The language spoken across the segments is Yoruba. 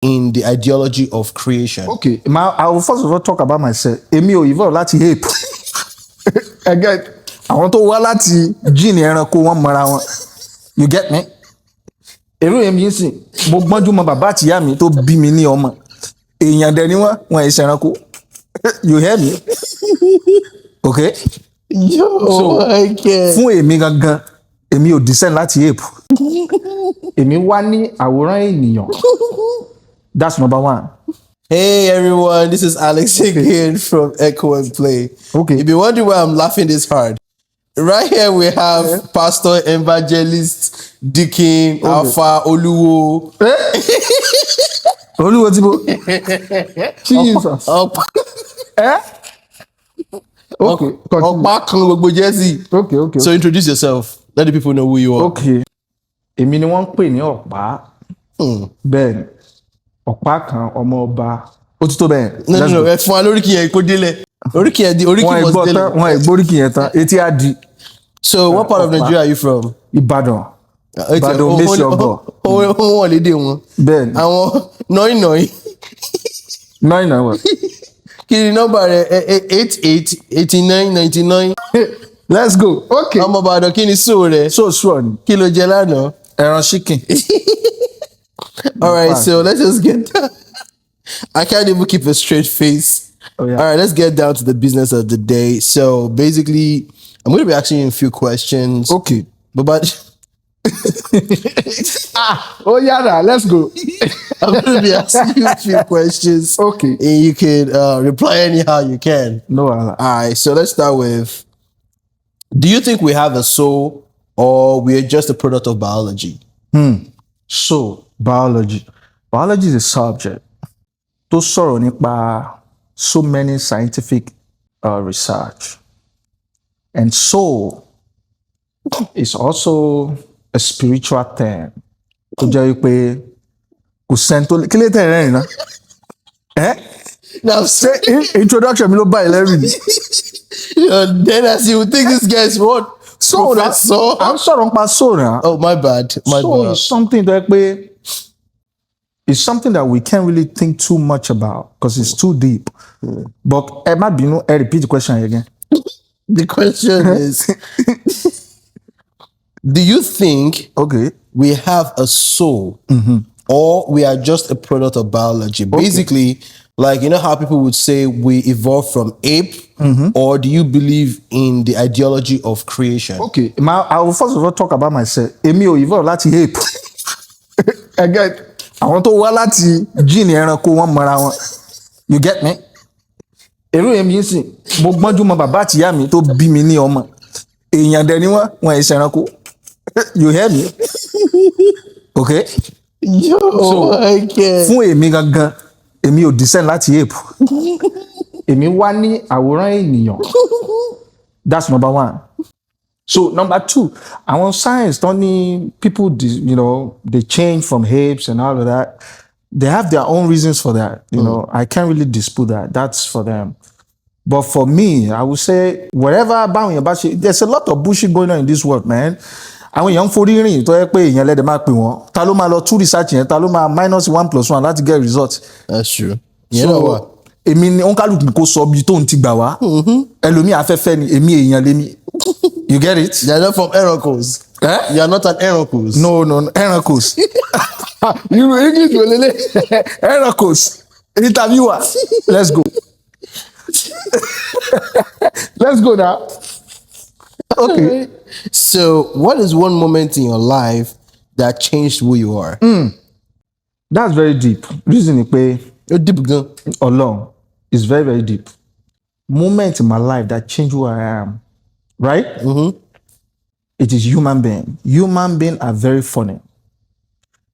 in the ideology of creation. Okay, I will first of all talk about myself. Èmi ò evolve láti ape. Again, àwọn tó wá láti gene ẹranko wọn mọ́ra wọn. You get me? Èrò èmi yìí sìn, mo gbọ́njú mọ bàbá àti ìyá mi tó bí mi ní ọmọ. Èèyàn dẹ̀ ni wọ́n ẹ̀ ṣẹranko. You hear me? Okay? So, fún èmi gangan, èmi ò descend láti ape. Èmi wá ní àwòrán ènìyàn. That's number one. Hey everyone, this is Alex again from Echo and Play. Okay. If you wonder why I'm laughing this hard, right here we have Pastor Evangelist Deacon Alpha Oluwo. Oluwo Tibo. Jesus. Okay. Okay. So introduce yourself. Let the people know who you are. Okay. Èmi ni wọ́n ń pè ní ọ̀pá. Bẹ́ẹ̀ni. Ọ̀pá kan ọmọ ọba. Ó ti tó bẹ́ẹ̀. No. Ẹ fún wa lóríkì yẹn kó délẹ̀. Oríkì yẹn di oríkì must délẹ̀. Wọ́n ẹ̀ gbóríkì yẹn tán. Etí á di. So what part of Nigeria are you from? Ìbàdàn. Ìbàdàn méjì ọgọ. Wọ́n lédè wọn. Bẹ́ẹ̀ni. Àwọn nọ́ìnọ́ì. Nọ́ìnọ́ì wọ̀. Kí ni nọ́mbà rẹ̀ 88 89 99. Let's go. Okay. Ọmọ Ìbàdàn kí ni sóò rẹ̀? So sure ni. Kí ló jẹ lánàá? Ẹran chicken. All right, so let's just get down. I can't even keep a straight face. Oh, yeah. All right, let's get down to the business of the day. So basically, I'm going to be asking you a few questions. Okay. But oh yeah, let's go. I'm going to be asking you a few questions. Okay. And you can reply anyhow you can. No. All right, so let's start with, do you think we have a soul or we are just a product of biology? So, biology. Biology is a subject tó sọ̀rọ̀ nípa so many scientific research. And soul is also a spiritual term. Tó jẹ́ wípé kò sẹ́ni tó kí lè tẹ̀ rẹ́rìn náà. Now, Say introduction mi ló bá ẹlẹ́rìn ni. Then as you think this guy is what? Soul na I'm sọ̀rọ̀ nípa soul na. Oh, my bad. Soul is something that it's something that we can't really think too much about because it's too deep. But ẹ má bínú, ẹ repeat the question again. The question is, do you think we have a soul or we are just a product of biology? Basically, like, you know how people would say we evolved from ape, or do you believe in the ideology of creation? Okay, I will first of all talk about myself. Èmi ò evolve láti ape. Again, àwọn tó wá láti gene ẹranko wọn mọ́ra wọn. You get me? Èrò èmi yìí sìn, mo gbọ́njú mọ bàbá àti ìyá mi tó bí mi ní ọmọ. Èèyàn dẹ̀ ni wọ́n ẹ̀ ṣẹranko. You hear me? Okay? Fún èmi gangan, èmi ò descend láti ape. Èmi wá ní àwòrán ènìyàn. That's number one. So number two, àwọn science don't need people, they change from apes and all of that. They have their own reasons for that. You know, I can't really dispute that. That's for them. But for me, I would say whatever about shit, there's a lot of bullshit going on in this world, man. Àwọn èèyàn ń forí rìn tó yẹ pé èèyàn lẹ́dẹ̀ máa pè wọ́n. Ta ló máa lọ tú research yẹn? Ta ló máa -1+1 láti get result? That's true. So, èmi ni òǹkàlùkù kò sọ bí tóun ti gbà wá. Ẹlòmíì afẹ́fẹ́ ni, èmi èèyàn lémi. You get it? You're not from Erancos. You're not an Erancos. No, Erancos. You English will Erancos. Interviewer. Let's go. Let's go now. Okay. So, what is one moment in your life that changed who you are? That's very deep. Reason pé Deep gun. Ọlọ́run is very, very deep. Moment in my life that changed who I am. Right? It is human being. Human beings are very funny.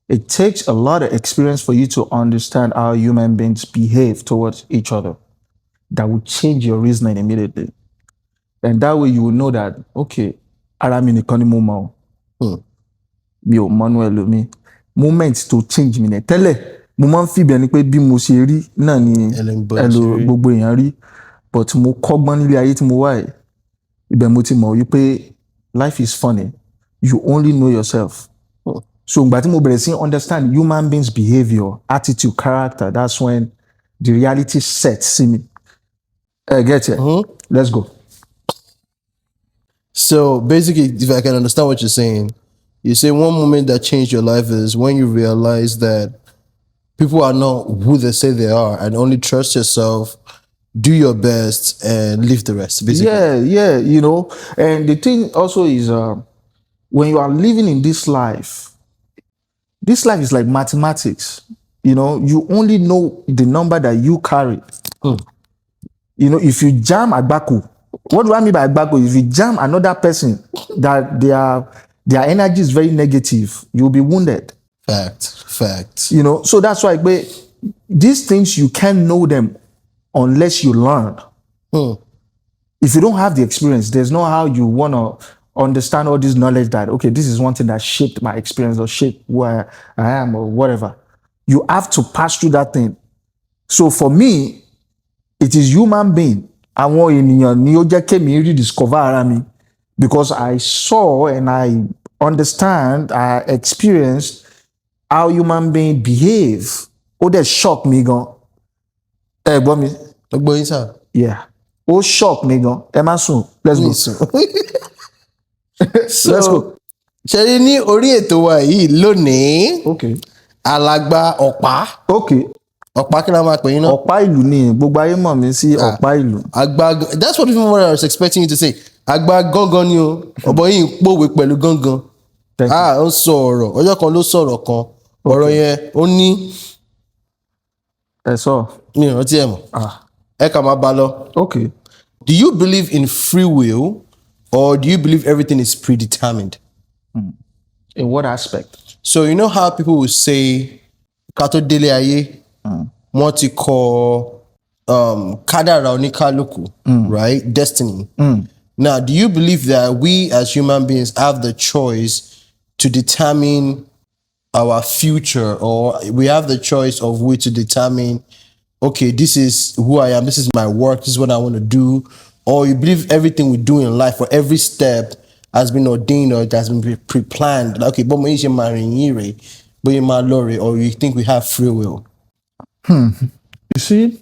It takes a lot of experience for you to understand how human beings behave towards each other. That will change your reasoning immediately. And that way you will know that, okay, ara mi nìkan ni mo mọ̀. Mi ò mọ̀ ẹlòmíì. Moment to change mi nìyẹn. Tẹ́lẹ̀, mo máa ń fi bẹ́ẹ̀ ni pé bí mo ṣe rí náà ni gbogbo èèyàn rí. But mo kọ́gbọ́n nílé ayé tí mo wà yìí. Ibẹ̀ mo ti mọ̀ wípé life is funny. You only know yourself. So ìgbà tí mo bẹ̀rẹ̀ sí understand human beings behaviour, attitude, character, that's when the reality sets in me. Get it? Let's go. So basically, if I can understand what you're saying, you say one moment that changed your life is when you realize that people are not who they say they are, and only trust yourself, do your best, and leave the rest. Basically, Yeah, you know. And the thing also is, when you are living in this life is like mathematics. You know, you only know the number that you carry. You know, if you jam Agbako, what do I mean by Agbako? If you jam another person that their energy is very negative, you'll be wounded. Fact. You know, so that's why these things you can't know them unless you learn. If you don't have the experience, there's no how you want to understand all this knowledge that, okay, this is one thing that shaped my experience or shaped where I am or whatever. You have to pass through that thing. So for me, it is human being. Àwọn ènìyàn ni ó jẹ́ kémi rediscover ara mi, because I saw and I understand, I experienced how human being behave. Ó dẹ̀ shock me gan. Ẹ gbọ́ mi? Ẹ gbọ́ yín sir. Yeah. Ó shock me gan. Ẹ má sùn. Let's go. Let's go. Ṣé rí ní orí ètò wa yìí lónìí? Okay. Alàgbà ọ̀pá. Okay. Ọ̀pá kí la máa pè yín náà? Ọ̀pá ìlú ni gbogbo ayé mọ̀ mí sí ọ̀pá ìlú. Àgbà, that's what even what I was expecting you to say. Àgbà gángan ni o. Ọ̀bọ yìí ń pòwe pẹ̀lú gángan. Ó sọ ọ̀rọ̀. Ọjọ́ kan ló sọ̀rọ̀ kan. Ọ̀rọ̀ yẹn ó ní. Ẹ sọ. Mi ò rántí ẹ̀ mọ̀. Ẹ kà máa bá lọ. Okay. Do you believe in free will, or do you believe everything is predetermined? In what aspect? So you know how people will say, "Kato dele ayé," wọ́n ti kọ kádàrá oníkálùkù, right? Destiny. Now, do you believe that we as human beings have the choice to determine our future, or we have the choice of way to determine, okay, this is who I am, this is my work, this is what I want to do, or you believe everything we do in life, or every step has been ordained or it has been pre-planned? Okay, but or you think we have free will? You see,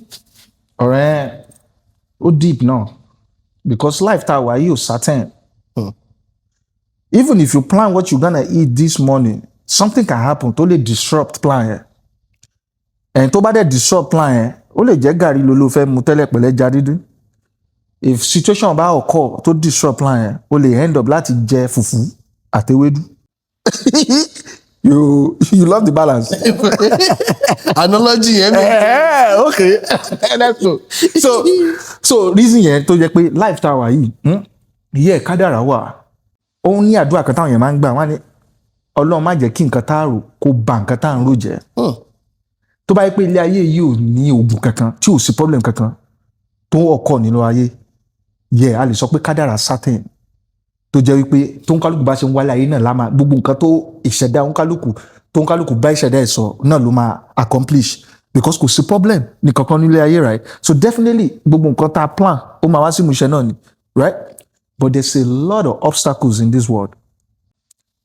ọ̀rẹ́, ó deep now, because life tá a wà yìí ò certain. Even if you plan what you're gonna eat this morning, something can happen tó lè disrupt plan yẹn. And tó bá dẹ̀ disrupt plan yẹn, ó lè jẹ́ gàrí ló fẹ́ mu tẹ́lẹ̀ pẹ̀lẹ́ já dídín. If situation bá occur tó disrupt plan yẹn, ó lè end up láti jẹ fùfú àtewédú. You love the balance. Analogy, okay. That's cool. So reason yẹn tó jẹ́ pé life tá a wà yìí, kádàrá wà. Ó ní àdúrà kan táwọn yẹn máa ń gbà, wọ́n á ní Ọlọ́run má jẹ́ kí nǹkan tá a rò kó ba nǹkan tá a ń rò jẹ́. Tó bá yẹ pé ilé ayé yìí ò ní oògùn kankan, tí ò sí problem kankan tó ọkọ nínú ayé, a lè sọ pé kádàrá certain. Tó jẹ́ wípé tó ń kálukú bá ṣe ń wálé ayé náà láma, gbogbo nǹkan tó ìṣẹ̀dá ń kálukú bá ìṣẹ̀dá ẹ̀ sọ náà ló máa accomplish, because kò sí problem ní kankan nílé ayé, right? So definitely gbogbo nǹkan tá a plan ó máa wá sí ìmúṣẹ náà ni, right? But there's a lot of obstacles in this world.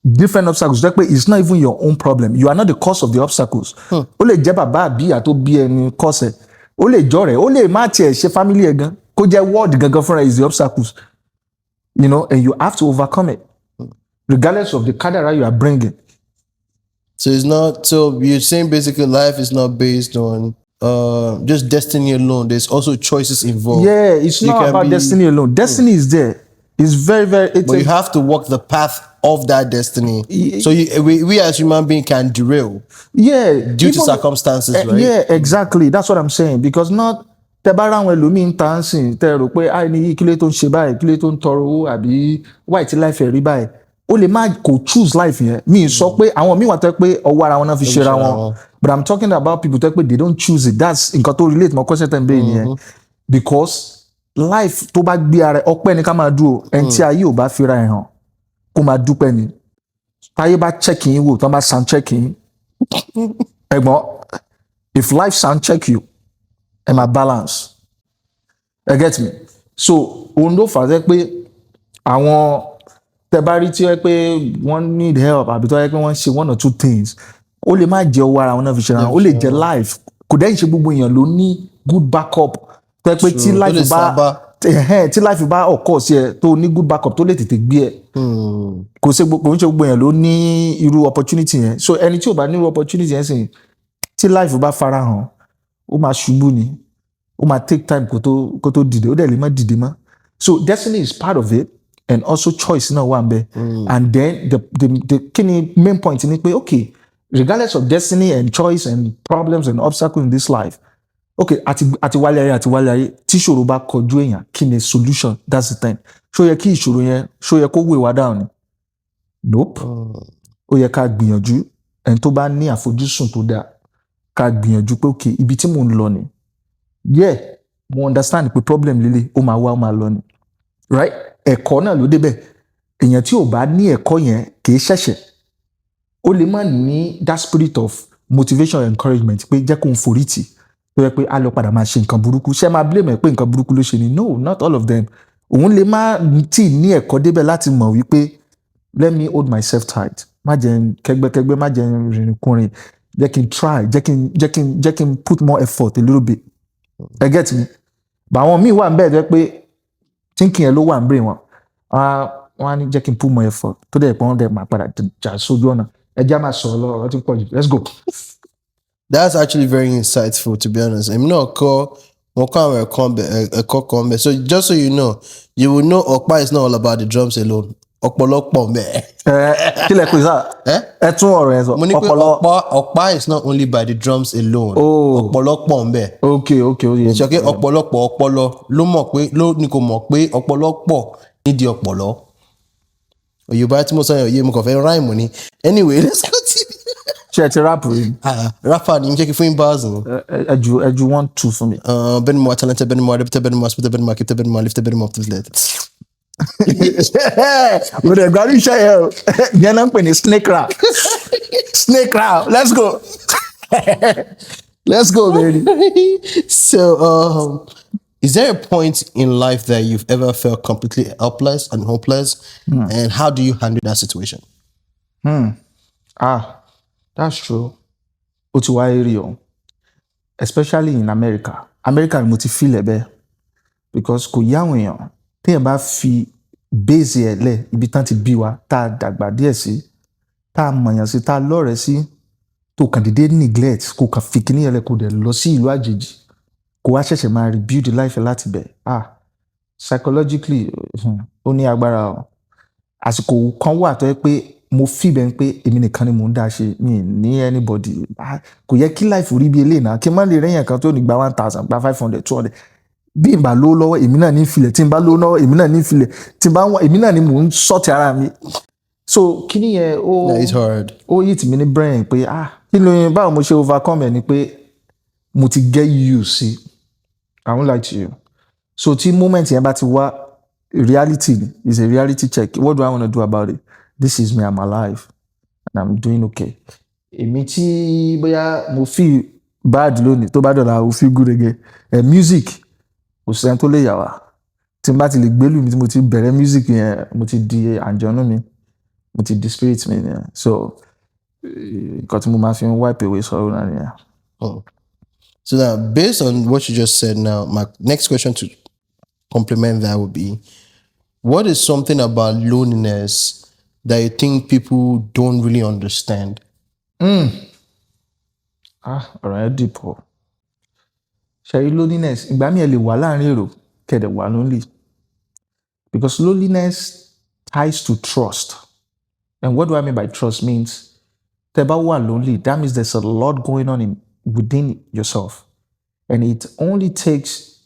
Different obstacles. It's not even your own problem. You are not the cause of the obstacles. Ó lè jẹ́ bàbá àbí ìyá tó bí ẹni cause ẹ̀. Ó lè jọ rẹ̀. Ó lè má tiẹ̀ ṣe family ẹ̀ gan. Kó jẹ́ word gangan fúnra is the obstacles. You know, and you have to overcome it, regardless of the kádàrá you are bringing. So you're saying basically life is not based on just destiny alone. There's also choices involved. Yeah, it's not about destiny alone. Destiny is there. It's very, very. But you have to walk the path of that destiny. So we as human beings can derail. Yeah, due to circumstances, right? Yeah, exactly. That's what I'm saying. Because not tẹ́ bá ráwọn ẹlòmíín tá ń sìn tẹ́ rò pé ní kílé tó ń ṣe báyìí, kílé tó ń tọrọ owó àbí white life ẹ̀ rí báyìí. Ó lè má kò choose life yẹn. Mi sọ pé àwọn míì wà tẹ́ pé ọwọ́ ara wọn náà fi ṣera wọn. But I'm talking about people tẹ́ pé they don't choose it. That's nǹkan tó relate mọ́ question tẹ́ ń bẹ́ẹ̀ nìyẹn. Because life tó bá gbé ara ọpẹ́ ni ká máa dúró, ẹni tí ayé ò bá fira ẹ̀ hàn kó máa dúpẹ́ ni. Táyé bá check yín wò, tán bá sound check yín. Ẹ̀gbọ́n, if life sound check you, ẹ máa balance. Ẹ get me? So òun ló fà á pé àwọn tẹ bá rí tí ó yẹ pé wọ́n need help àbí tó yẹ pé wọ́n ṣe one or two things ó lè má jẹ́ owó ara wọn náà fi ṣe ra wọn ó lè jẹ́ life kò dẹ́yìn ṣe gbogbo èèyàn ló ní good backup tó yẹ pé tí life bá ọkọ̀ sí ẹ tó ní good backup tó lè tètè gbé ẹ kò ń ṣe gbogbo èèyàn ló ní irú opportunity yẹn so ẹni tí ò bá ní irú opportunity yẹn sìn tí life bá farahàn ó máa ṣubú ni ó máa take time kó tó dìde ó dẹ̀ lè má dìde mọ́ so destiny is part of it and also choice náà wà nbẹ and then the kí ni main point ni pé okay regardless of destiny and choice and problems and obstacles in this life okay àti wálé ayé tí ìṣòro bá kọjú èèyàn kí ni solution that's the thing ṣó yẹ kí ìṣòro yẹn ṣó yẹ kó wé wa down ni nope ó yẹ ká gbìyànjú ẹni tó bá ní àfojúsùn tó dáa ká gbìyànjú pé okay ibi tí mò ń lọ ni yeah mo understand pé problem líle ó máa wá ó máa lọ ni right ẹ̀kọ́ náà ló débẹ̀ èèyàn tí ò bá ní ẹ̀kọ́ yẹn kìí ṣẹ̀ṣẹ̀ ó lè má ní that spirit of motivation and encouragement pé jẹ́ kó ń forí tì tó yẹ pé a lọ padà máa ṣe nǹkan burúkú ṣé máa blame ẹ̀ pé nǹkan burúkú ló ṣe ni no not all of them òun lè má tí ní ẹ̀kọ́ débẹ̀ láti mọ̀ wípé let me hold myself tight má jẹ́ kẹ́gbẹ́kẹ́gbẹ́ má jẹ́ rìnrìnkùnrin jẹ́ kí n try jẹ́ kí n put more effort a little bit ẹ get me but àwọn míì wà ń bẹ́ẹ̀ jẹ́ pé thinking ẹ̀ ló wà ń brain wọn wọ́n á ní jẹ́ kí n put more effort tó dẹ̀ pọ́n dẹ̀ máa padà jà sójú ọ̀nà ẹja máa sọ̀rọ̀ lọ ọ̀rọ̀ tí ń pọ̀ jù let's go. That's actually very insightful, to be honest. I'm not a so just so you know Okpa is not all about the drums alone. Ọ̀pọ̀lọpọ̀ mẹ́. Kí lẹ pè sá? Ẹ tún ọ̀rọ̀ yẹn sọ. Mo ní pé Okpa is not only by the drums alone. Ọ̀pọ̀lọpọ̀ mẹ́. Okay. Ìṣọ̀kẹ́ ọ̀pọ̀lọpọ̀ ọpọlọ ló ní kò mọ̀ pé ọ̀pọ̀lọpọ̀ nídìí ọpọlọ. Yorùbá tí mo sọ yẹn mo kàn fẹ́ rhyme ni. Anyway, let's continue. Ṣé ẹ ti rap rí? Rapper ni, jẹ́ kí fún yín bars ni. Ẹ ju 1 2 fún mi. Bẹ́ẹ̀ni mo talented, bẹ́ẹ̀ni mo adapted, bẹ́ẹ̀ni mo hospital, bẹ́ẹ̀ni mo active, bẹ́ẹ̀ni mo lifted, bẹ́ẹ̀ni mo uplifted. Mo dẹ̀ gbádùn iṣẹ́ yẹn o. Yẹn náà ń pè ní snake rap. Snake rap, let's go. Let's go, baby. So, is there a point in life that you've ever felt completely helpless and hopeless? And how do you handle that situation? That's true. Ó ti wáyé rí o. Especially in America. America ni mo ti feel ẹ̀ bẹ́ẹ̀. Because kò yá àwọn èèyàn. Téèyàn bá fi base ẹ̀ lẹ̀ ibi tán ti bí wa tá a dàgbà díẹ̀ sí tá a mọ̀yàn sí tá a lọ́rẹ̀ẹ́ sí tó kàn dédé neglect kò kàn fi kíní ẹlẹ́ kò dẹ̀ lọ sí ìlú àjèjì kò wá ṣẹ̀ṣẹ̀ máa rebuild life láti bẹ̀ psychologically ó ní agbára o àsìkò kan wà tó yẹ pé mo fi bẹ́ẹ̀ pé èmi nìkan ni mò ń dá ṣe mi ní anybody kò yẹ kí life rí bí eléyìí náà kí n má lè rẹ́yìn kan tó ní gba 1000 gba 500 200 bí n bá lówó lọ́wọ́ èmi náà ní ìfilẹ̀ tí n bá lówó lọ́wọ́ èmi náà ní ìfilẹ̀ tí n bá wọ́n èmi náà ni mò ń sọ́ọ̀tì ara mi so kíní yẹn ó yí tì mí ní brain pé kí ló yẹn báwo mo ṣe overcome ẹ̀ ni pé mo ti get used sí I won't lie to you so tí moment yẹn bá ti wá reality is a reality check what do I want to do about it this is me I'm alive and I'm doing okay èmi tí bóyá mo feel bad lónìí tó bá dọ̀la I feel good again music kò sẹ́ni tó lè yà wá tí n bá ti lè gbélú mi tí mo ti bẹ̀rẹ̀ music yẹn mo ti di àjọ̀nú mi mo ti di spirit mi yẹn so nǹkan tí mo máa fi ń wipe away sọ̀rọ̀ náà nìyẹn. So now based on what you just said now my next question to complement that would be what is something about loneliness that you think people don't really understand? Ọ̀rọ̀ yẹn deep o. Ṣe loneliness ìgbà mi ẹ lè wà láàrin èrò kẹ̀dẹ̀ wà lonely because loneliness ties to trust and what do I mean by trust means tẹ́ bá wà lonely that means there's a lot going on within yourself and it only takes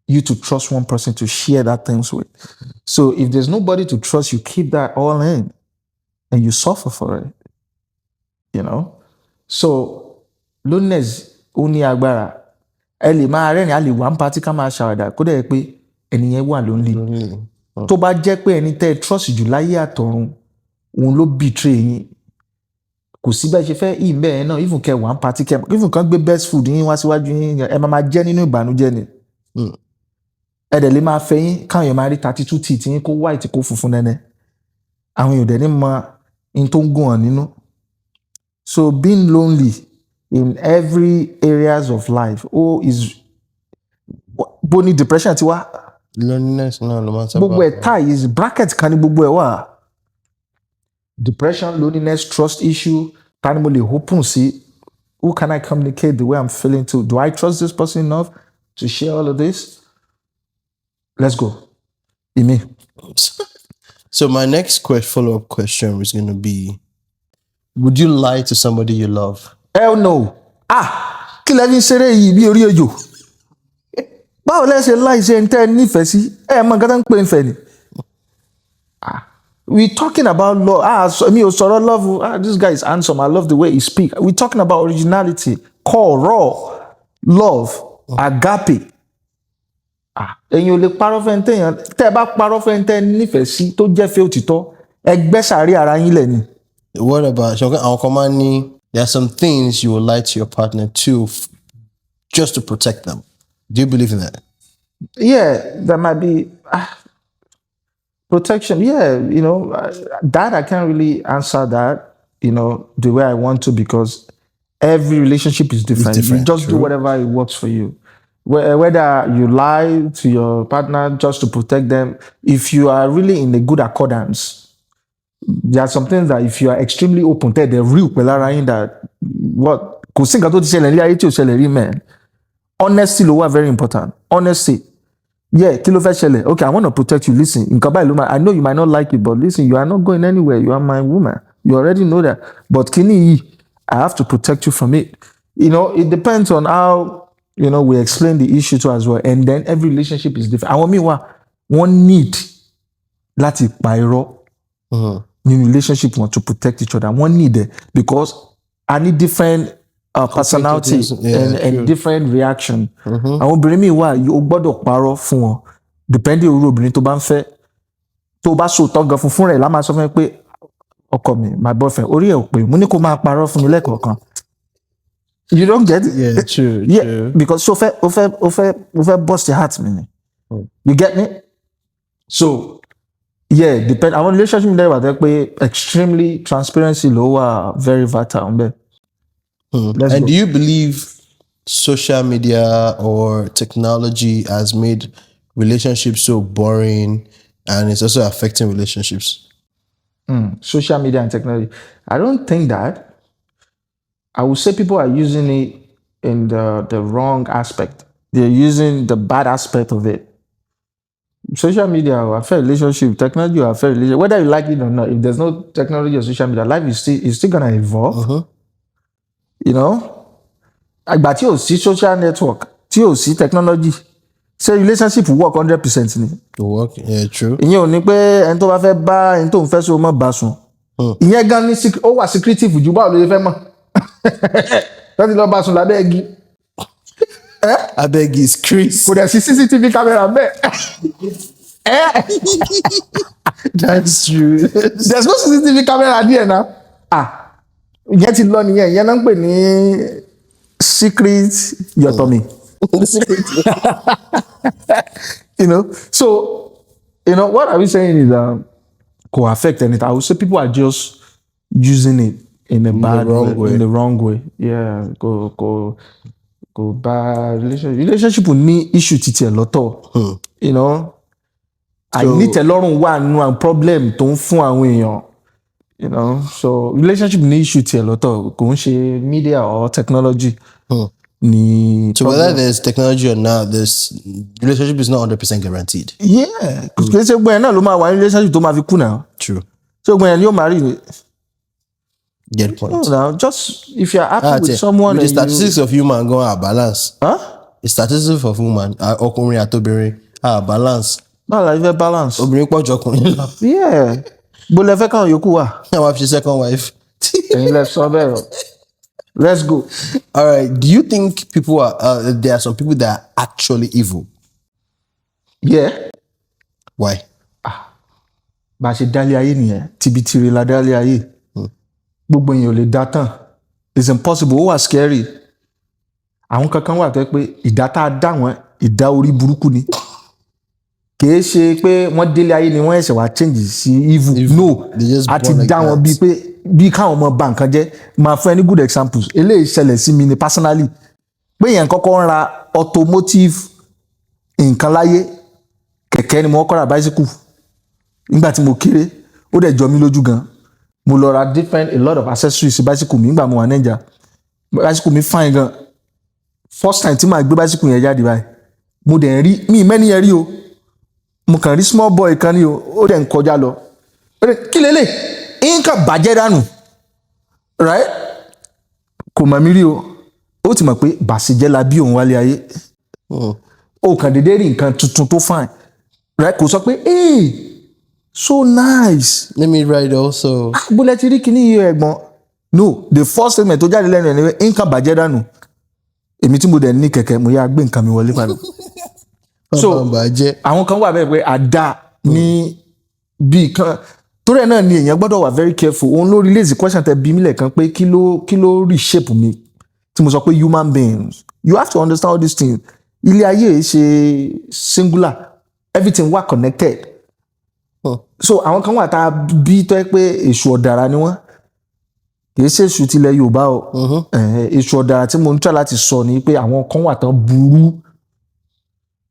you to trust one person to share that things with so if there's nobody to trust you keep that all in and you suffer for it you know so loneliness ó ní agbára ẹ lè máa rẹ́rìn a lè wà ń patí ká máa ṣàwàdà kó dẹ̀ pé ẹnìyẹn wà lonely tó bá jẹ́ pé ẹni tẹ́ trust jù láyé àtọ̀run òun ló betray yín kò sí bẹ́ẹ̀ ṣe fẹ́ yìí bẹ́ẹ̀ náà even kẹ́ wà ń patí kẹ́ even kan gbé best food yín wá síwájú yín ẹ máa jẹ́ nínú ìbànújẹ́ ni ẹ dẹ̀ lè máa fẹ́ yín káwọn èèyàn máa rí 32 teeth yín kó white kó funfun nẹ́nẹ́ àwọn èèyàn dẹ̀ ní mọ in tó ń gùn ọ́ nínú. So being lonely in every areas of life is bó ní depression ti wá. Loneliness náà ló máa ń sábà. Gbogbo ẹ̀ ties bracket kan ní gbogbo ẹ̀ wà. Depression, loneliness, trust issue, ta ni mo lè open sí. Who can I communicate the way I'm feeling to? Do I trust this person enough to share all of this? Let's go. Imi. So my next follow-up question was going to be, would you lie to somebody you love? Hell no. Kí lẹ fi ń ṣeré yìí bí orí ejò? Báwo lẹ ṣe láì ṣe ń tẹ́ nífẹ̀ẹ́ sí? Mọ nǹkan tó ń pè ń fẹ́ ni. We talking about love. Me ò sọ̀rọ̀ love. This guy is handsome. I love the way he speak. We talking about originality, core, raw, love, agape. Ẹ̀yin ò lè parọ́ fẹ́ ń tẹ̀yàn. Tẹ́ ẹ bá parọ́ fẹ́ ń tẹ́ nífẹ̀ẹ́ sí tó jẹ́ fẹ́ òtítọ́, ẹ gbẹ́sàárì ara yín lẹ̀ ni. What about àwọn kan máa ń ní, there are some things you will lie to your partner to just to protect them. Do you believe in that? Yeah, there might be protection. Yeah, that I can't really answer that, the way I want to, because every relationship is different. You just do whatever it works for you. Whether you lie to your partner just to protect them, if you are really in a good accordance, there are some things that if you are extremely open, they're real that what kò sí nǹkan tó ti ṣẹlẹ̀ ní ayé tí ò ṣẹlẹ̀ rí, man. Honesty ló wà very important. Honesty. Yeah, kí ló fẹ́ ṣẹlẹ̀? Okay, I want to protect you. Listen, nǹkan báyìí ló máa, I know you might not like it, but listen, you are not going anywhere. You are my woman. You already know that. But kíní yìí, I have to protect you from it. It depends on how, we explain the issue to as well. And then every relationship is different. Àwọn míì wà, wọ́n need láti pa irọ́ ní relationship wọn to protect each other. Wọ́n need it because I need different personality and different reaction. Àwọn obìnrin míì wà, o gbọ́dọ̀ parọ́ fún wọn. Depending on obìnrin tó bá ń fẹ́. Tó bá sòótọ́ gan fún rẹ̀, lá máa sọ fún ẹ pé ọkọ mi, my boyfriend, orí ẹ̀ ò pé, mo ní kó máa parọ́ fún mi lẹ́ẹ̀kọ̀ọ̀kan. You don't get it? Yeah, true. Yeah, true. because so fẹ́ bust your heart me. You get me? So, yeah, depend. Our relationship there was extremely transparency lower, very vital. And do you believe social media or technology has made relationships so boring and it's also affecting relationships? Social media and technology. I don't think that. I would say people are using it in the wrong aspect. They're using the bad aspect of it. Social media will affect relationship. Technology will affect relationship. Whether you like it or not, if there's no technology or social media, life is still gonna evolve. Àgbà tí ò sí social network, tí ò sí technology, say relationship will work 100% ni. To work, yeah, true. Ìyẹn ò ní pé ẹni tó bá fẹ́ bá ẹni tó ń fẹ́ so mọ́ bá sùn. Ìyẹn gan ni ó wà secretive jù báwo ló lè fẹ́ mọ̀. Láti lọ bá sùn lábẹ́ igi. Abeg is Chris. Kò dẹ̀ sí CCTV camera bẹ́ẹ̀. That's true. There's no CCTV camera there now. Ìyẹn ti lọ nìyẹn. Ìyẹn náà ń pè ní secret yotomi. So, what are we saying is could affect anything. I would say people are just using it in a bad way, in the wrong way. Yeah, go bad relationship will need issue titi lọ́tọ̀. Àìnítẹ́lọ́rùn wà nínú problem tó ń fún àwọn èèyàn. So relationship ní issue tiẹ̀ lọ́tọ̀, kò ń ṣe media or technology. So whether there's technology or not, this relationship is not 100% guaranteed. Yeah, because ṣe gbọ́n yẹn náà ló máa wà ní relationship tó máa fi kú náà. True. So gbọ́n yẹn yóò máa rí. Get point. Just if you're happy with someone. With the statistics of human go balance. The statistics of human, ọkùnrin àti obìnrin, balance. Báwo la fẹ́ balance? Obìnrin pọ̀ jù ọkùnrin lọ. Yeah. Bó lẹ fẹ́ káwọn yòókù wà? Àwọn àfi ṣe second wife. Ẹ̀yin lẹ sọ bẹ́ẹ̀. Let's go. All right. Do you think people there are some people that are actually evil? Yeah. Why? Bá a ṣe dálé ayé nìyẹn, tibitiri la dálé ayé. Gbogbo èèyàn ò lè dá tán. It's impossible. Ó wà scary. Àwọn kankan wà tó pé ìdá tá a dá wọn, ìdá orí burúkú ni. kìí ṣe pé wọ́n délé ayé ni wọ́n ẹ̀ṣẹ̀ wá change sí evil no They just àti born like dá wọn that. bíi pé bí káwọn ọmọ bà nǹkan jẹ́ máa fún ẹ ní good examples eléyìí ṣẹlẹ̀ sí mi ni personally pé èèyàn kọ́kọ́ ń ra automotive nǹkan láyé kẹ̀kẹ́ ni mo kọ́ ra bicycle nígbà tí mo kéré ó dẹ̀ jọ mí lójú gan mo lọ ra a lot of accessories sí bicycle mi nígbà mo wà Naija bicycle mi fine gan first time tí màá gbé bicycle yẹn jáde báyìí mo dẹ̀ rí mi mẹ́ni yẹn rí o mo kàn rí small boy kan ní o ó dẹ̀ ń kọjá lọ ó dẹ̀ kí lélẹ̀ nǹkan bàjẹ́ dànù right kò mọ̀ mí rí o ó ti mọ̀ pé bàṣẹjẹ́ la bí òun wálé ayé ó kàn déédéé rí nǹkan tuntun tó fine right kò sọ pé hey so nice Let me write also. bólẹ̀ ti rí kíní yìí ẹ̀gbọ́n no the first statement tó jáde lẹ́nu ẹ̀ ni pé nǹkan bàjẹ́ dànù èmi tí mo dẹ̀ ní kẹ̀kẹ́ mo yá gbé nǹkan mi wọlé padà so àwọn kan wà bẹ́ẹ̀ pé àdá ní bíi kan torí ẹ̀ náà ni èèyàn gbọ́dọ̀ wà very careful òun ló release question tẹ bí mi lẹ́ẹ̀kan pé kí ló reshape mi tí mo sọ pé human beings you have to understand all these things ilé ayé ṣe singular everything wà connected so àwọn kan wà tá a bí tọ́ ẹ pé èṣù ọ̀dàrà ni wọ́n kìí ṣe èṣù tilẹ̀ Yorùbá o èṣù ọ̀dàrà tí mo ń try láti sọ ni pé àwọn kan wà tán burú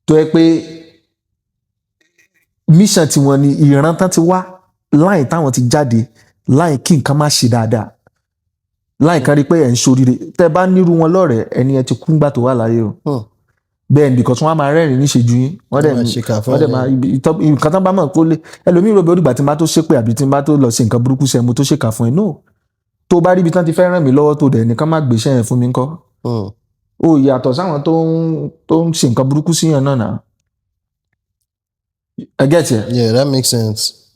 tó yẹ pé mission tiwọn ni ìran tán ti wá láì táwọn ti jáde láì kí nǹkan má ṣe dáadáa láì kan rí pé ẹ̀ ń ṣoríire tẹ́ bá nírú wọn lọ́rẹ̀ẹ́ ẹni ẹ ti kú ńgbà tó wà láyé o bẹ́ẹ̀ ni because wọ́n á máa rẹ́rìn níṣẹ́jú yín wọ́n dẹ̀ máa nǹkan tán bá mọ̀ pé ó lé ẹlòmíì rògbò ó dìgbà tí n bá tó ṣépè àbí tí n bá tó lọ sí nǹkan burúkú sẹ́mu tó ṣèkà fún ẹ no tó bá rí ibi tán ti fẹ́ ràn mí lọ́wọ́ tó dẹ̀ nìkan má gbéṣẹ́ yẹn fún mi ńkọ́ ó yàtọ̀ sáwọn tó ń ṣe nǹkan burúkú sí yàn náà náà I get you. Yeah, that makes sense.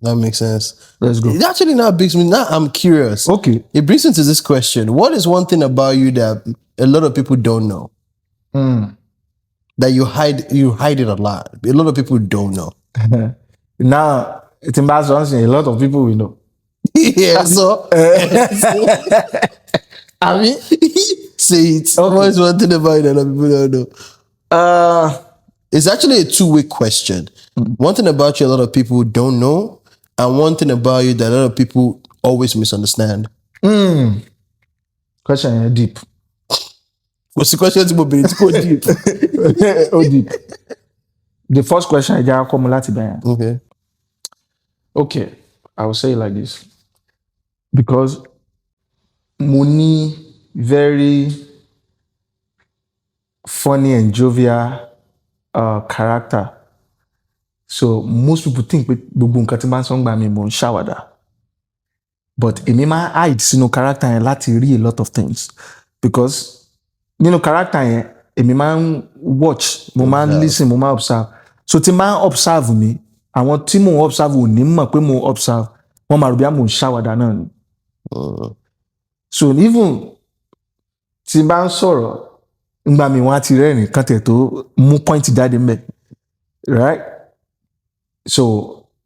That makes sense. Let's go. It actually now brings me, now I'm curious. Okay. It brings me to this question. What is one thing about you that a lot of people don't know? That you hide it a lot. A lot of people don't know. Now, it's embarrassing. A lot of people will know. Yeah, so I mean, say it. Okay. What is one thing about you that a lot of people don't know? It's actually a two-way question. One thing about you a lot of people don't know, and one thing about you that a lot of people always misunderstand. Question deep. What's the question? Deep. Oh, deep. The first question I just come lati bayan. Okay, I will say it like this. Because money very funny and jovial character. So most people think gbogbo nǹkan tí n bá sọ ngba mi mo ń ṣàwàdà. But èmi máa hide sínú character yẹn láti rí a lot of things. Because nínú character yẹn èmi máa ń watch, mo máa ń listen, mo máa observe. So tí n bá observe mi, àwọn tí mo observe ò ní mọ̀ pé mo observe, wọ́n máa rò bí mo ń ṣàwàdà náà ni. So even tí n bá ń sọ̀rọ̀ ngba mi wọ́n á ti rẹ́rìn kan tẹ̀ tó mú point jáde ńbẹ̀. Right? So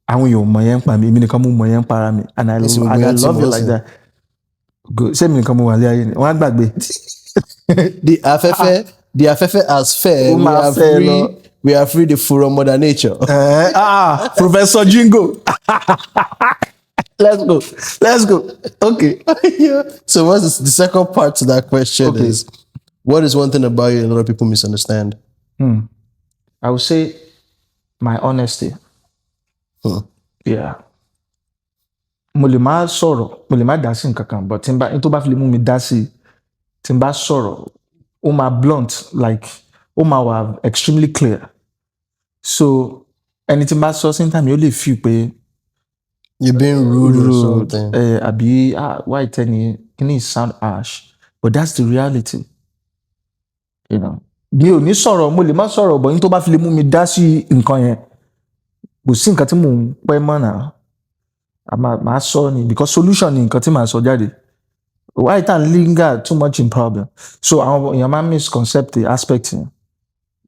àwọn èèyàn mọ̀ yẹn pa mi, èmi nìkan mo mọ̀ yẹn para mi, and I love it like that. Good. Ṣé mi nìkan mo wà lé ayé ni? Wọ́n á gbàgbé. The afẹ́fẹ́ has fair. We are free the full of Mother Nature. Professor Jingo. Let's go. Okay. Yeah. So what's the second part to that question is, what is one thing about you a lot of people misunderstand? I would say my honesty. Yeah. Mo lè má sọ̀rọ̀, mo lè má dá sí nǹkan kan, but tí n tó bá fi lè mú mi dá sí, tí n bá sọ̀rọ̀, ó máa blunt, like ó máa wà extremely clear. So ẹni tí n bá sọ sí time yóò lè feel pé you're being rude or something. Àbí why tell me can it sound harsh? But that's the reality. You know. Mi ò ní sọ̀rọ̀, mo lè má sọ̀rọ̀, but ní tó bá fi lè mú mi dá sí nǹkan yẹn, kò sí nǹkan tí mò ń pẹ́ mọ́ náà. Màá sọ ni, because solution ni nǹkan tí màá sọ jáde. Why can't linger too much in problem? So àwọn èèyàn máa misconcept the aspect yẹn.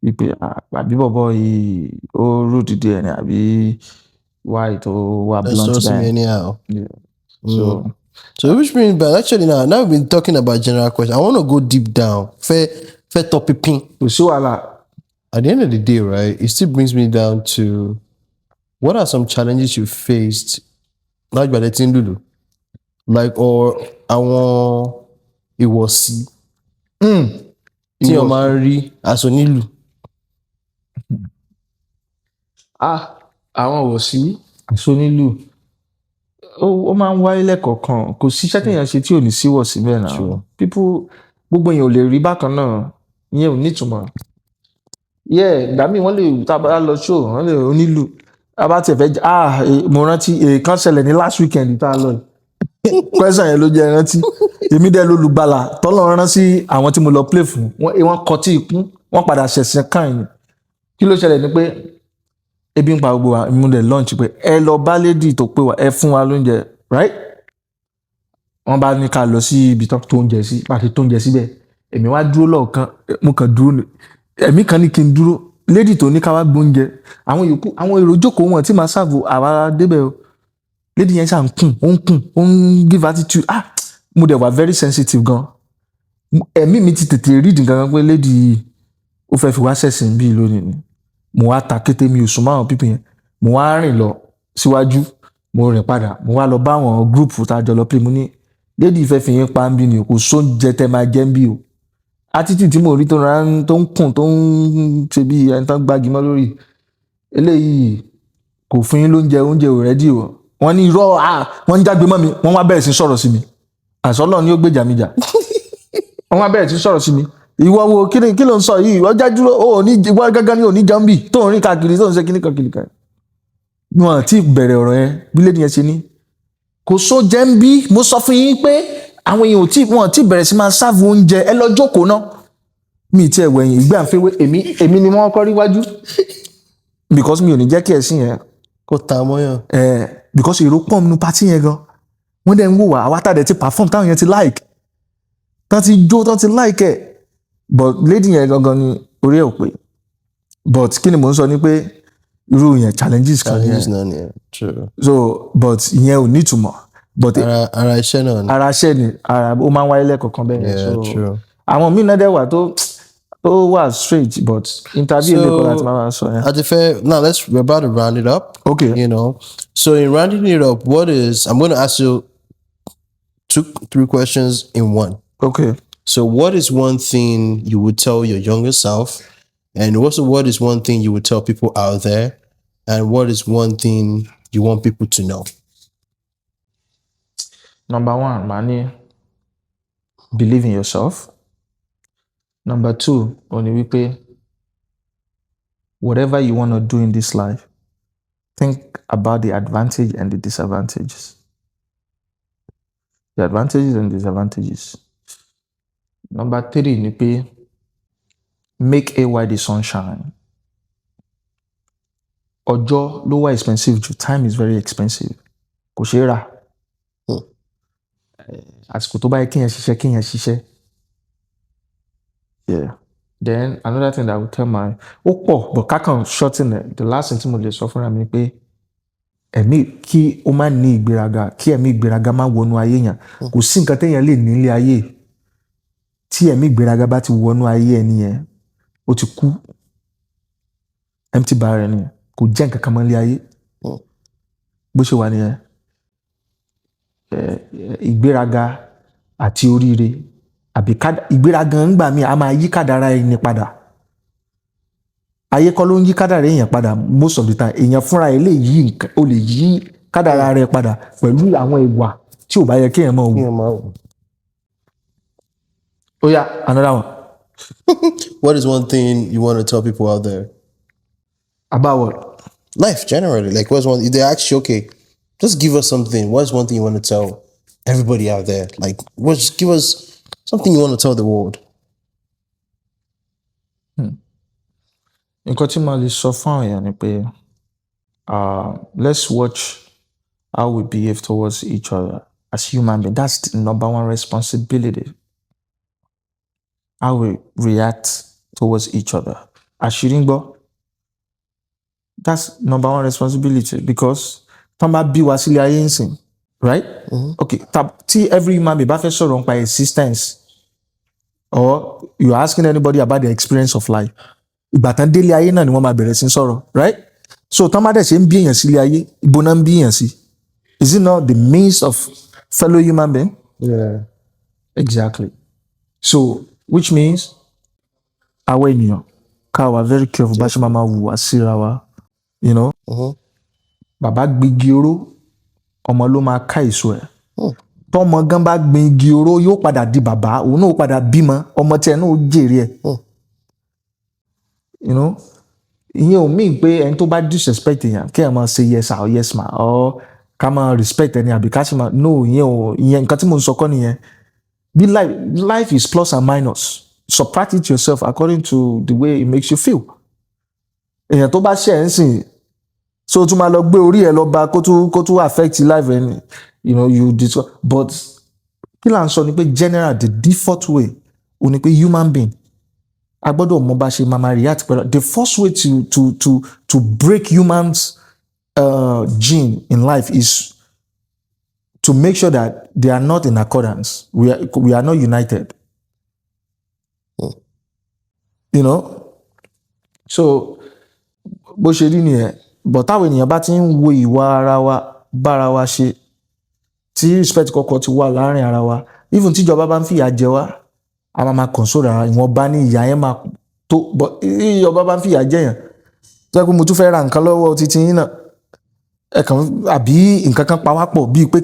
Ìpè àbí bọ̀bọ̀ yìí ó rude díẹ̀ ni àbí why tó wà blunt bẹ́ẹ̀. Anyhow. Yeah. So which means, but actually now we've been talking about general questions. I want to go deep down. Fair topic pin. Kò sí wàhálà. at the end of the day, right, it still brings me down to what are some challenges you faced like by the Lulu? Like, or àwọn ìwọ̀sí tí wọ́n máa ń rí aṣọ nílùú. Àwọn ìwọ̀sí aṣọ nílùú ó máa ń wáyé lẹ́kọ̀ọ̀kan, kò sí iṣẹ́ téèyàn ṣe tí ò ní sí ìwọ̀sí bẹ́ẹ̀ náà. People, gbogbo èèyàn ò lè rí bákan náà, ìyẹn ò nítumọ̀. Ìgbà míì wọ́n lè tá a bá lọ show wọ́n lè onílù a bá tiẹ̀ fẹ́ mo rántí èèkan ṣẹlẹ̀ ní last weekend tá a lọ question yẹn ló jẹ́ rántí èmi dẹ́ lólùgbàlà tọ́lọ́run rán sí àwọn tí mo lọ play fún wọ́n kọtí ikú wọ́n padà ṣẹ̀ṣẹ̀ káyìn. Kí ló ṣẹlẹ̀ ni pé ebi ń pa gbogbo wa mo dẹ̀ lunch pé ẹ lọ bá lady tó pé wa ẹ fún wa lóúnjẹ right wọ́n bá ní ká lọ sí ibi tó oúnjẹ sí pàṣẹ tó oúnjẹ síbẹ̀ èmi wá dúró lọ́ọ̀kan mo kàn dúró ẹ̀mí kan ní kí n dúró lady tó ní ká wá gbóúnjẹ àwọn yòókù àwọn èrò jókòó wọn tí màá ṣàbò àwa débẹ̀ o lady yẹn ṣà ń kùn ó ń give attitude mo dẹ̀ wà very sensitive gan ẹ̀mí mi ti tètè read gangan pé lady yìí ó fẹ́ fi wá ṣẹ̀sìn bí lónìí ni mo wá ta kété mi ò sùn máwọn pípìn yẹn mo wá rìn lọ síwájú mo rìn padà mo wá lọ bá àwọn group tá a jọ lọ play mo ní lady fẹ́ fi yín pa ń bí ni kò sóúnjẹ tẹ́ máa jẹ ń bí o attitude tí mo rí tó ń kùn tó ń ṣe bí ẹni tó ń gbági mọ́ lórí eléyìí kò fún yín lóúnjẹ oúnjẹ ò rẹ́dí o wọ́n ní irọ́ wọ́n ń jágbe mọ́ mi wọ́n wá bẹ̀rẹ̀ sí sọ̀rọ̀ sí mi àsọ́lọ́ ni ó gbèjà mi jà wọ́n wá bẹ̀rẹ̀ sí sọ̀rọ̀ sí mi ìwọ wo kí ló ń sọ yìí ọjà dúró ìwọ gángan ni ò ní jẹun bì tó ń rìn káàkiri tó ń ṣe kíní kan kiri kan wọn ti bẹ̀rẹ̀ ọ̀rọ̀ yẹn bí lẹ́ni yẹn ṣe ní kò só jẹ́ ń bí mo sọ fún yín pé àwọn èèyàn wọn ti bẹ̀rẹ̀ sí máa ṣáàfù oúnjẹ ẹ lọ jókòó náà mi ti ẹ̀wọ̀ ẹ̀yìn ìgbà àfẹ́wé èmi ni wọ́n kọ́ rí wájú because mi ò ní jẹ́ kí ẹ̀sìn yẹn kó ta mọ́yàn. Because èrò pọ̀ nínú pátí yẹn gan wọ́n dẹ̀ ń wò wá àwa tàdé ti perform táwọn yẹn ti like tán ti jó tán ti like ẹ̀ but lady yẹn gangan ni orí ẹ̀ ò pé but kí ni mò ń sọ ni pé irú yẹn challenges kan yẹn true. So but ìyẹn ò ní ìtumọ̀ but ara iṣẹ́ náà ni ara iṣẹ́ ni ó máa ń wáyé lẹ́kọ̀ọ̀kan bẹ́ẹ̀ yẹn so true. àwọn míì náà dẹ̀ wà tó wà straight but interview lẹ́kọ̀ọ́ láti máa sọ yẹn. Now we're about to round it up. Okay. So in rounding it up, I'm going to ask you 3 questions in one. Okay. So what is one thing you would tell your younger self? And also what is one thing you would tell people out there? And what is one thing you want people to know? Number 1, Manny, believe in yourself. Number 2, Oniwipe, whatever you want to do in this life, think about the advantage and the disadvantages. The advantages and disadvantages. Number 3, Nipe, make AY the sunshine. Ọjọ́ ló wà expensive jù, time is very expensive. Kò ṣeé rà. Àsìkò tó bá yẹ kéèyàn ṣiṣẹ́. Yeah. Then another thing that I would tell ó pọ̀ but kákan shorten it. The last thing tí mo lè sọ fúnra mi ni pé ẹ̀mí kí ó má ní ìgbéraga, kí ẹ̀mí ìgbéraga má wọnú ayé yẹn. Kò sí nǹkan téèyàn lè ní ilé ayé. Tí ẹ̀mí ìgbéraga bá ti wọnú ayé ẹni yẹn, ó ti kú. Empty barrel ni. Kò jẹ́ nǹkan kan mọ́ ilé ayé. Bó ṣe wà nìyẹn. Ìgbéraga àti oríire àbí ìgbéraga ńgbà míì a máa yí kádàrá ẹni padà. Ayé kọ́ ló ń yí kádàrá èèyàn padà most of the time. Èèyàn fúnra ẹ̀ lè yí kádàrá rẹ̀ padà pẹ̀lú àwọn ìwà tí ò bá yẹ kéèyàn máa wù. Oh yeah, another one. What is one thing you want to tell people out there? About what? Life, generally. Like, what's one, if they ask you, okay, just give us something. What's one thing you want to tell everybody out there? Like, just give us something you want to tell the world. Nǹkan tí mo lè sọ fún àwọn èèyàn ni pé let's watch how we behave towards each other as human beings. That's the number 1 responsibility. How we react towards each other. Àṣírí-ń-gbọ́. That's number 1 responsibility because tán bá bí wa sílé ayé ń sìn, right? Okay, tí every human being bá fẹ́ sọ̀rọ̀ nípa existence or you're asking anybody about the experience of life, ìgbà tán délé ayé náà ni wọ́n máa bẹ̀rẹ̀ sí sọ̀rọ̀, right? So tán bá dẹ̀ ṣe ń bí èèyàn sílé ayé, ibo náà ń bí èèyàn sí? Is it not the means of fellow human being? Yeah. Exactly. So which means àwọn ènìyàn ká wà very careful bá ṣe máa hùwà síra wa, you know. Bàbá gbégi oró, ọmọ ló máa ká èso ẹ̀. Tọ́mọ gan bá gbin igi oró yóò padà di bàbá, òun náà ó padà bímọ, ọmọ tiẹ̀ náà ó jèrè ẹ̀. You know, ìyẹn ò mean pé ẹni tó bá disrespect èèyàn kí ẹ máa say yes sir or yes ma or ká máa respect ẹni àbí ká ṣe máa no, ìyẹn nǹkan tí mo ń sọ kọ́ nìyẹn. Bí life is plus and minus. Subtract it yourself according to the way it makes you feel. Èèyàn tó bá ṣe ẹ̀ ń sìn, so tún máa lọ gbé orí ẹ̀ lọ bá kó tún affect life ẹni, you know, you discuss. But kí là ń sọ ni pé general the default way ò ní pé human being a gbọ́dọ̀ mọ bá ṣe máa react pẹ̀lú. The first way to break humans gene in life is to make sure that they are not in accordance. We are not united. You know, so bó ṣe rí nìyẹn. But táwọn ènìyàn bá ti ń wo ìwà ara wa bára wa ṣe, tí respect kọ́kọ́ ti wà láàrin ara wa, even tíjọba bá ń fìyà jẹ wá, a máa console ara ìwọ̀n bá ní ìyà yẹn máa tó. But ìjọba bá ń fìyà jẹ yẹn tó yẹ kó mo tún fẹ́ ra nǹkan lọ́wọ́ títí yín náà, ẹ̀kan àbí nǹkan kan pawápọ̀ bíi pé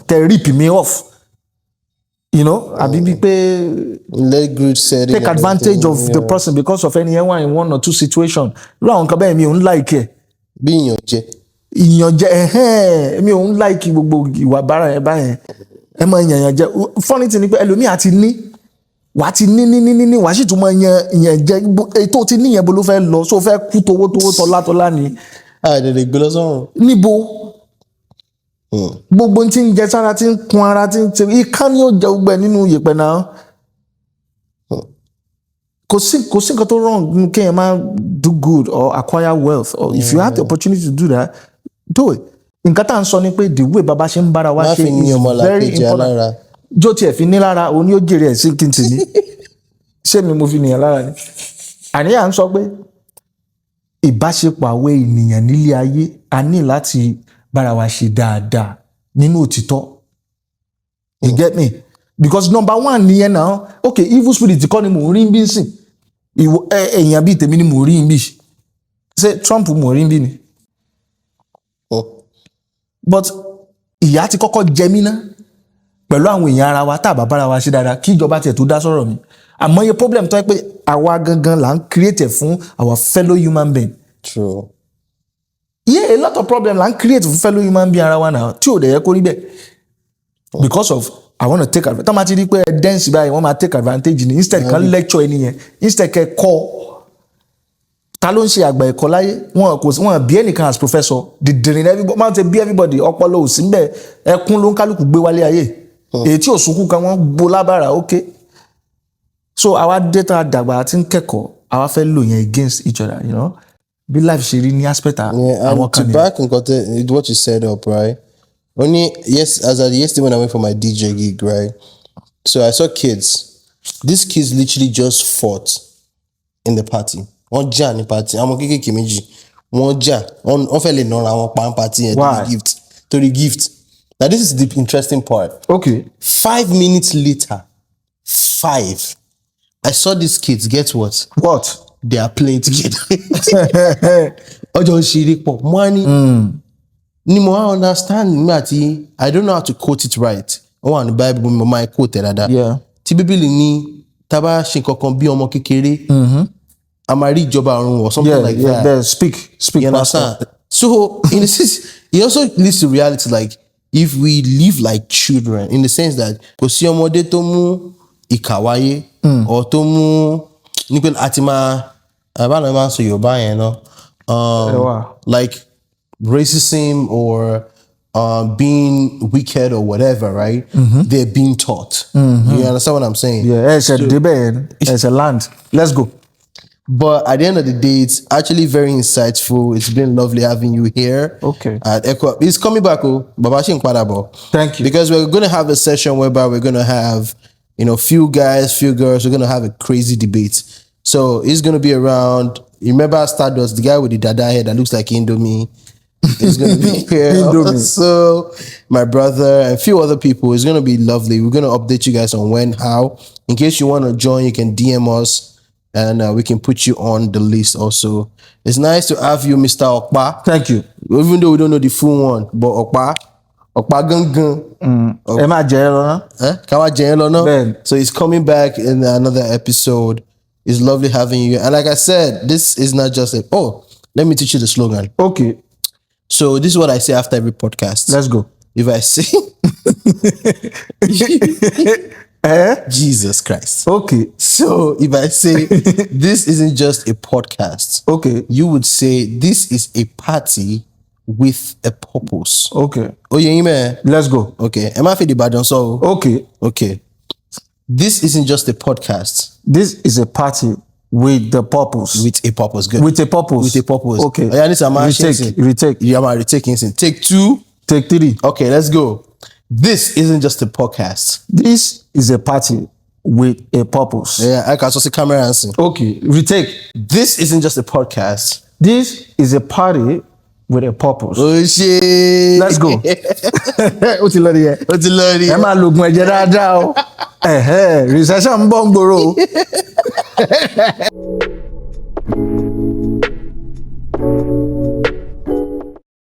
kẹ́ rip me off, you know, àbí bíi pé take advantage of the person because of any one or two situation. Irú àwọn nǹkan bẹ́ẹ̀ mi ò ń like ẹ̀. Bí ìyànjẹ mi ò ń like gbogbo ìwà bára ẹ̀ báyẹn. Ẹ máa yàn jẹ. Funny thing ni pé ẹlòmíì àti ní wà á ti ní wà á sì tún máa yàn jẹ. Ètò ti níyẹn bó ló fẹ́ lọ, so fẹ́ kú towó tọ́lá ni. Àdèdè gbé lọ́sọ̀rùn. Níbo gbogbo tí ń jẹ sára tí ń kun ara tí ń ṣe ikán ni ó jẹ gbogbo ẹ̀ nínú yèpẹ̀ náà. Kò sí nǹkan tó wrong kéèyàn máa do good or acquire wealth, or if you have the opportunity to do that, do it. Nǹkan tá à ń sọ ni pé the way bàbá ṣe ń bára wa ṣe is very important. Jó tiẹ̀ fi ní lára òun ni ó jèrè ẹ̀ sí kí n tì ní. Ṣé mi mo fi nìyẹn lára ni? Àníyàn ń sọ pé ìbáṣepọ̀ àwọn ènìyàn nílé ayé a ní láti bára wa ṣe dáadáa nínú òtítọ́. You get me? Because number one nìyẹn náà, okay, evil spirit kọ́ ni mò ń rí bí sìn. Èèyàn bíi tèmi ni mò ń rí bí. Ṣé Trump mò ń rí bí ni? But ìyà ti kọ́kọ́ jẹ mí ná pẹ̀lú àwọn èèyàn ara wa tá a bá bára wa ṣe dáadáa kí ìjọba tiẹ̀ tó dá sọ̀rọ̀ mi. Àmọ́ iye problem tó yẹ pé àwa gangan là ń create fún our fellow human being. True. Yeah, a lot of problem là ń create fún fellow human being ara wa náà tí ò dẹ̀ yẹ kó rí bẹ́ẹ̀. Because of I want to take advantage. Tọ́ ma ti rí pé dance báyìí wọ́n máa take advantage ni instead kan lecture ẹni yẹn instead kẹ́ kọ́ ta ló ń ṣe àgbà ẹ̀kọ́ láyé wọn bí ẹnìkan as professor dìdìrín everybody máa ń tẹ bí everybody ọpọlọ òsì ń bẹ ẹkún ló ń kálukú gbé wálé ayé èyí tí òsùnkún kan wọ́n gbó lábàrà okay. So àwa data dàgbà àti ń kẹ́kọ̀ọ́ àwa fẹ́ lò yẹn against each other, you know, bí life ṣe rí ní aspect àwọn kan ní. To back what you said up, right? Only yesterday when I went for my DJ gig, right? So I saw kids. These kids literally just fought in the party. Wọ́n jà ní party. Àwọn kékèké méjì. Wọ́n jà. Wọ́n fẹ́ lè nọra àwọn pan party yẹn to the gift. Now this is the interesting part. Okay. 5 minutes later, I saw these kids. Guess what? What? They are playing together. Ọjọ́ ìṣeré pọ̀. Money. Ni mo understand me àti I don't know how to quote it right. Ó wà ní Bible mo máa quote ẹ̀ dáadáa. Yeah. Tí Bíbélì ní tá bá ṣe nǹkankan bí ọmọ kékeré. A máa rí ìjọba ọ̀run or something like that. Yeah, speak. You understand? So in the sense, it also leads to reality like if we live like children in the sense that kò sí ọmọdé tó mú ìkà wáyé or tó mú ní pé àti máa báwo máa ń sọ Yorùbá yẹn náà. Like racism or being wicked or whatever, right? They're being taught. You understand what I'm saying? Yeah, it's a land. Let's go. But at the end of the day, it's actually very insightful. It's been lovely having you here. Okay. At Echo. It's coming back, Thank you. Because we're going to have a session whereby we're going to have, few guys, few girls. We're going to have a crazy debate. So he's gonna be around. You remember Stardust, the guy with the dada head that looks like Indomie? He's gonna be here. Indomie. So my brother and a few other people. It's gonna be lovely. We're gonna update you guys on when, how. In case you want to join, you can DM us, and we can put you on the list. Also, it's nice to have you, Mr. Okpa. Thank you. Even though we don't know the full one, but Okpa gangan. Ẹ máa jẹ ẹ lọ ná. Kawa Jayelo, no? Ben. So he's coming back in another episode. It's lovely having you. And like I said, this is not just a, let me teach you the slogan. Okay, So this is what I say after every podcast. let's go. If I say, Jesus Christ. Okay, So if I say, this isn't just a podcast, okay, you would say, this is a party with a purpose. okay. Oh, yeah, man. Let's go. Okay. Am I feeling bad? So, Okay, okay. This isn't just a podcast this is a party with the purpose. with a purpose. Good. With a purpose. With a purpose. Okay. Oh, yeah, this is a Retake. Yeah, I'm retaking. Take 2. Take 3. Okay, let's go. This isn't just a podcast. This is a party with a purpose. Yeah, I can also see camera answer. Okay, retake. This isn't just a podcast. This is a party with a purpose. Oh shit. Let's go. Ó ti lọ nìyẹn. Ó ti lọ nìyẹn. Ẹ máa lo oògùn ẹ̀jẹ̀ dáadáa o. Recession ń bọ̀ ń gbòòrò o.